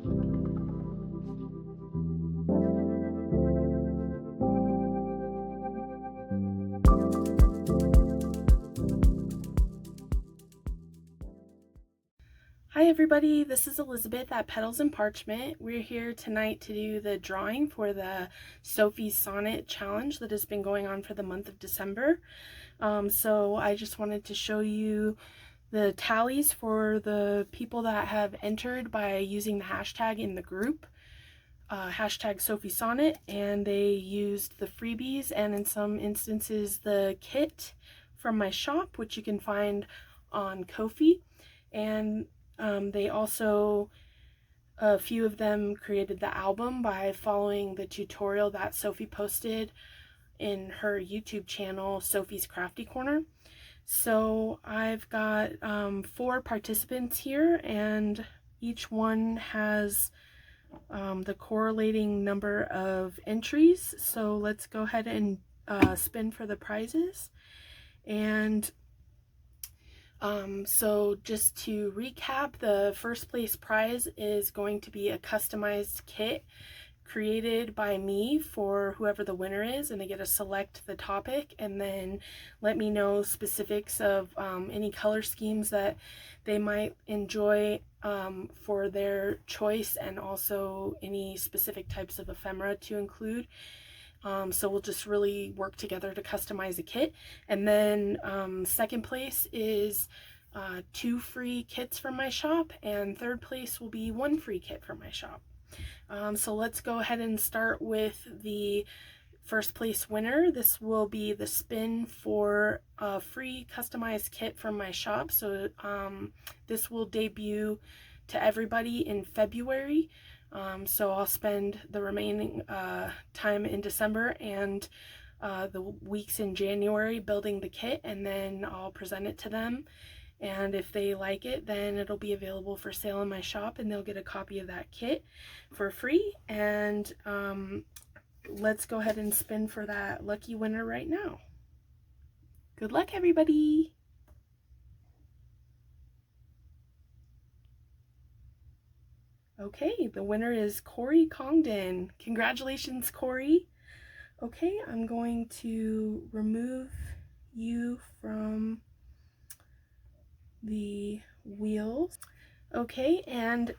Hi everybody, this is Elizabeth at Petals and Parchment. We're here tonight to do the drawing for the Sophie Sonnet challenge that has been going on for the month of December. So I just wanted to show you the tallies for the people that have entered by using the hashtag in the group, hashtag Sophie Sonnet, and they used the freebies and in some instances the kit from my shop, which you can find on Ko-fi, and they also, a few of them created the album by following the tutorial that Sophie posted in her YouTube channel, Sophie's Crafty Corner. So I've got 4 participants here, and each one has the correlating number of entries. So let's go ahead and spin for the prizes. And so just to recap, the first place prize is going to be a customized kit created by me for whoever the winner is, and they get to select the topic and then let me know specifics of any color schemes that they might enjoy for their choice, and also any specific types of ephemera to include. So we'll just really work together to customize a kit. And then second place is 2 free kits from my shop, and third place will be 1 free kit from my shop. So let's go ahead and start with the first place winner. This will be the spin for a free customized kit from my shop. So this will debut to everybody in February. So I'll spend the remaining time in December and the weeks in January building the kit, and then I'll present it to them. And if they like it, then it'll be available for sale in my shop, and they'll get a copy of that kit for free. And let's go ahead and spin for that lucky winner right now. Good luck, everybody! Okay, the winner is Corey Congdon. Congratulations, Corey. Okay, I'm going to remove you from the wheels. Okay, and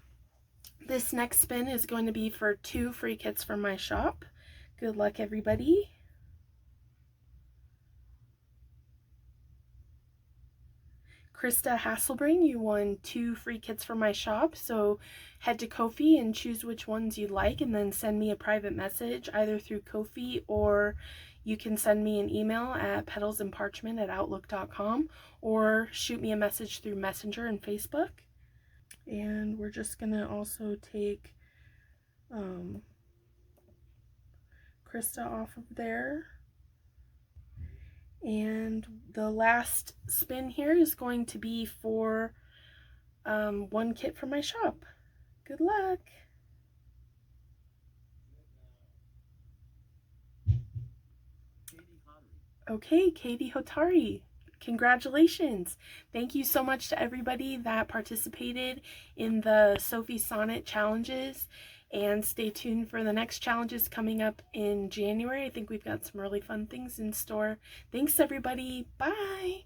this next spin is going to be for 2 free kits from my shop. Good luck, everybody. Krista Hasselbring, you won 2 free kits from my shop, so head to Ko-fi and choose which ones you'd like, and then send me a private message either through Ko-fi, or you can send me an email at petalsandparchment@outlook.com, or shoot me a message through Messenger and Facebook. And we're just gonna also take Krista off of there. And the last spin here is going to be for 1 kit from my shop. Good luck! Okay, Katie Hotari, congratulations! Thank you so much to everybody that participated in the Sophie Sonnet challenges, and stay tuned for the next challenges coming up in January. I think we've got some really fun things in store. Thanks, everybody. Bye!